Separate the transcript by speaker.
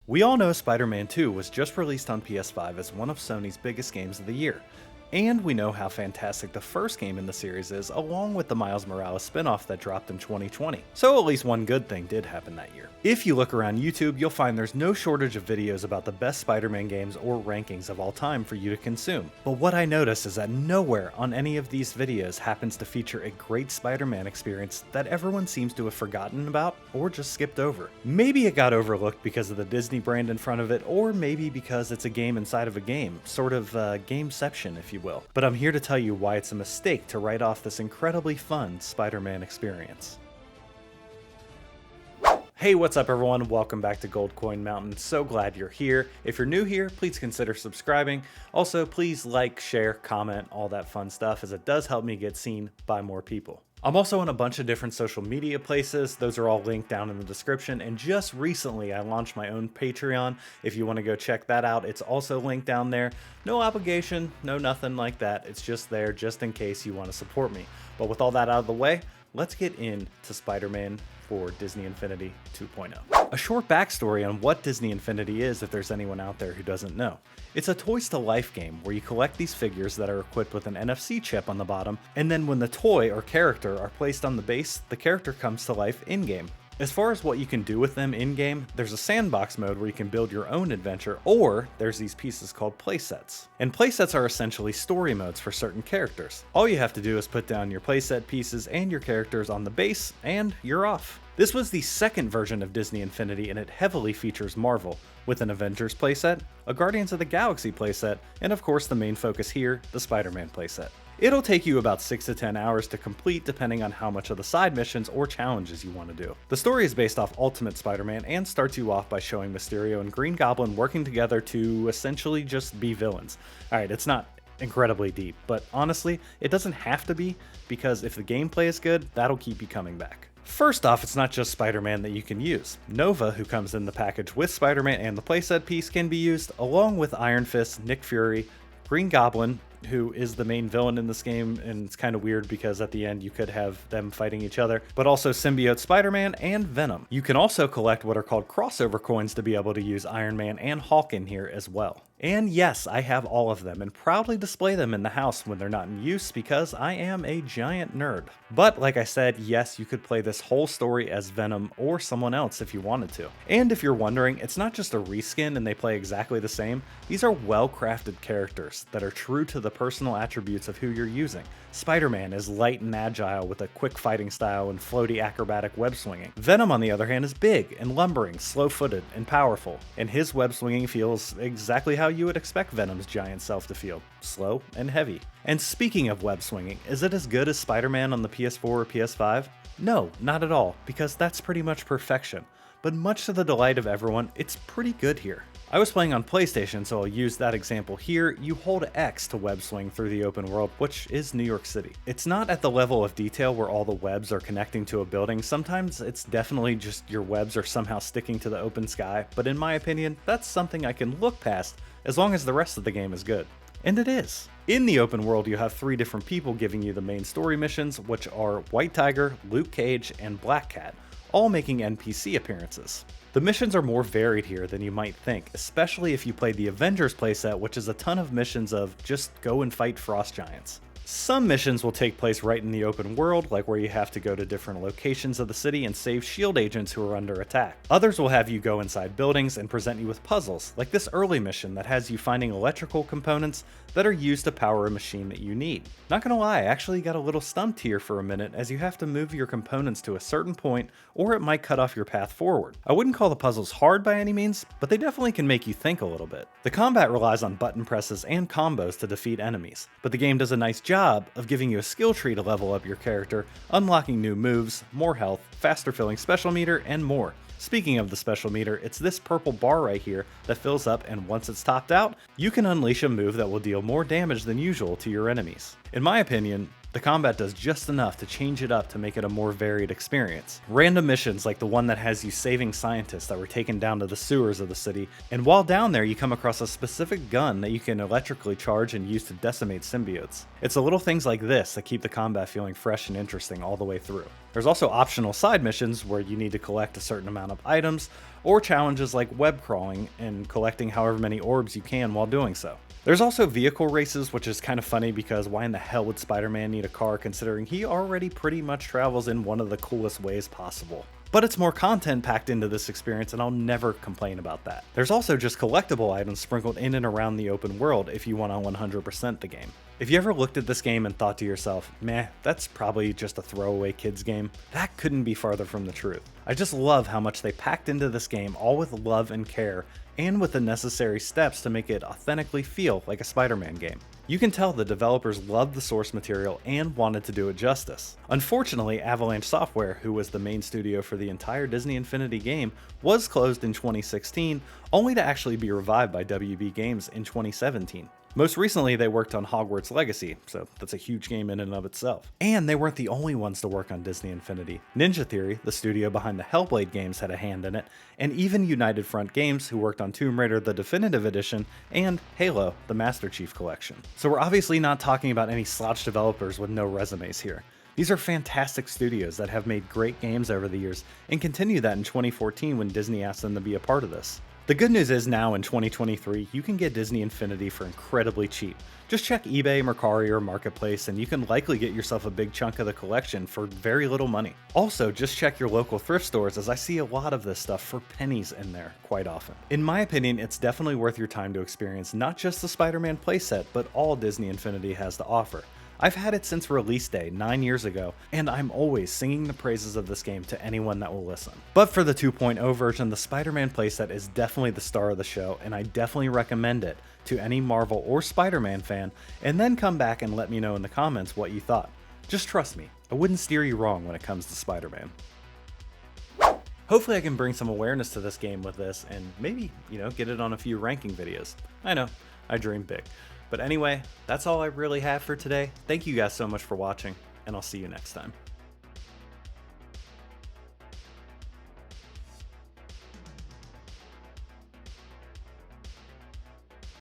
Speaker 1: We all know Spider-Man 2 was just released on PS5 as one of Sony's biggest games of the year. And we know how fantastic the first game in the series is, along with the Miles Morales spin-off that dropped in 2020. So at least one good thing did happen that year. If you look around YouTube, you'll find there's no shortage of videos about the best Spider-Man games or rankings of all time for you to consume. But what I notice is that nowhere on any of these videos happens to feature a great Spider-Man experience that everyone seems to have forgotten about or just skipped over. Maybe it got overlooked because of the Disney brand in front of it, or maybe because it's a game inside of a game, sort of gameception if you will. But I'm here to tell you why it's a mistake to write off this incredibly fun Spider-Man experience. Hey, what's up everyone? Welcome back to Gold Coin Mountain. So glad you're here. If you're new here, please consider subscribing. Also, please like, share, comment, all that fun stuff, as it does help me get seen by more people. I'm also on a bunch of different social media places. Those are all linked down in the description. And just recently, I launched my own Patreon. If you want to go check that out, it's also linked down there. No obligation, no nothing like that. It's just there just in case you want to support me. But with all that out of the way, let's get into Spider-Man for Disney Infinity 2.0. A short backstory on what Disney Infinity is if there's anyone out there who doesn't know. It's a Toys to Life game where you collect these figures that are equipped with an NFC chip on the bottom, and then when the toy or character are placed on the base, the character comes to life in-game. As far as what you can do with them in-game, there's a sandbox mode where you can build your own adventure, or there's these pieces called playsets. And playsets are essentially story modes for certain characters. All you have to do is put down your playset pieces and your characters on the base, and you're off. This was the second version of Disney Infinity, and it heavily features Marvel, with an Avengers playset, a Guardians of the Galaxy playset, and of course the main focus here, the Spider-Man playset. It'll take you about 6 to 10 hours to complete depending on how much of the side missions or challenges you want to do. The story is based off Ultimate Spider-Man and starts you off by showing Mysterio and Green Goblin working together to essentially just be villains. Alright, it's not incredibly deep, but honestly, it doesn't have to be, because if the gameplay is good, that'll keep you coming back. First off, it's not just Spider-Man that you can use. Nova, who comes in the package with Spider-Man and the playset piece, can be used along with Iron Fist, Nick Fury, Green Goblin, who is the main villain in this game, and it's kind of weird because at the end you could have them fighting each other, but also Symbiote Spider-Man and Venom. You can also collect what are called crossover coins to be able to use Iron Man and Hulk in here as well. And yes, I have all of them and proudly display them in the house when they're not in use because I am a giant nerd. But like I said, yes, you could play this whole story as Venom or someone else if you wanted to. And if you're wondering, it's not just a reskin and they play exactly the same. These are well-crafted characters that are true to the personal attributes of who you're using. Spider-Man is light and agile with a quick fighting style and floaty acrobatic web swinging. Venom, on the other hand, is big and lumbering, slow-footed, and powerful, and his web swinging feels exactly how you would expect Venom's giant self to feel, slow and heavy. And speaking of web swinging, is it as good as Spider-Man on the PS4 or PS5? No, not at all, because that's pretty much perfection. But much to the delight of everyone, it's pretty good here. I was playing on PlayStation, so I'll use that example here. You hold X to web swing through the open world, which is New York City. It's not at the level of detail where all the webs are connecting to a building. Sometimes it's definitely just your webs are somehow sticking to the open sky, but in my opinion, that's something I can look past as long as the rest of the game is good. And it is. In the open world, you have 3 different people giving you the main story missions, which are White Tiger, Luke Cage, and Black Cat, all making NPC appearances. The missions are more varied here than you might think, especially if you played the Avengers playset, which is a ton of missions of just go and fight frost giants. Some missions will take place right in the open world, like where you have to go to different locations of the city and save shield agents who are under attack. Others will have you go inside buildings and present you with puzzles, like this early mission that has you finding electrical components that are used to power a machine that you need. Not gonna lie, I actually got a little stumped here for a minute, as you have to move your components to a certain point or it might cut off your path forward. I wouldn't call the puzzles hard by any means, but they definitely can make you think a little bit. The combat relies on button presses and combos to defeat enemies, but the game does a nice job of giving you a skill tree to level up your character, unlocking new moves, more health, faster filling special meter, and more. Speaking of the special meter, it's this purple bar right here that fills up, and once it's topped out, you can unleash a move that will deal more damage than usual to your enemies. In my opinion, the combat does just enough to change it up to make it a more varied experience. Random missions like the one that has you saving scientists that were taken down to the sewers of the city, and while down there you come across a specific gun that you can electrically charge and use to decimate symbiotes. It's the little things like this that keep the combat feeling fresh and interesting all the way through. There's also optional side missions where you need to collect a certain amount of items, or challenges like web crawling and collecting however many orbs you can while doing so. There's also vehicle races, which is kind of funny because why in the hell would Spider-Man need a car considering he already pretty much travels in one of the coolest ways possible? But it's more content packed into this experience and I'll never complain about that. There's also just collectible items sprinkled in and around the open world if you want to 100% the game. If you ever looked at this game and thought to yourself, meh, that's probably just a throwaway kids game, that couldn't be farther from the truth. I just love how much they packed into this game, all with love and care, and with the necessary steps to make it authentically feel like a Spider-Man game. You can tell the developers loved the source material and wanted to do it justice. Unfortunately, Avalanche Software, who was the main studio for the entire Disney Infinity game, was closed in 2016, only to actually be revived by WB Games in 2017. Most recently, they worked on Hogwarts Legacy, so that's a huge game in and of itself. And they weren't the only ones to work on Disney Infinity. Ninja Theory, the studio behind the Hellblade games, had a hand in it, and even United Front Games, who worked on Tomb Raider the Definitive Edition, and Halo, the Master Chief Collection. So we're obviously not talking about any slouch developers with no resumes here. These are fantastic studios that have made great games over the years, and continue that in 2014 when Disney asked them to be a part of this. The good news is now in 2023, you can get Disney Infinity for incredibly cheap. Just check eBay, Mercari, or Marketplace and you can likely get yourself a big chunk of the collection for very little money. Also, just check your local thrift stores as I see a lot of this stuff for pennies in there quite often. In my opinion, it's definitely worth your time to experience not just the Spider-Man playset, but all Disney Infinity has to offer. I've had it since release day 9 years ago, and I'm always singing the praises of this game to anyone that will listen. But for the 2.0 version, the Spider-Man playset is definitely the star of the show, and I definitely recommend it to any Marvel or Spider-Man fan, and then come back and let me know in the comments what you thought. Just trust me, I wouldn't steer you wrong when it comes to Spider-Man. Hopefully I can bring some awareness to this game with this, and maybe, get it on a few ranking videos. I know, I dream big. But anyway, that's all I really have for today. Thank you guys so much for watching, and I'll see you next time.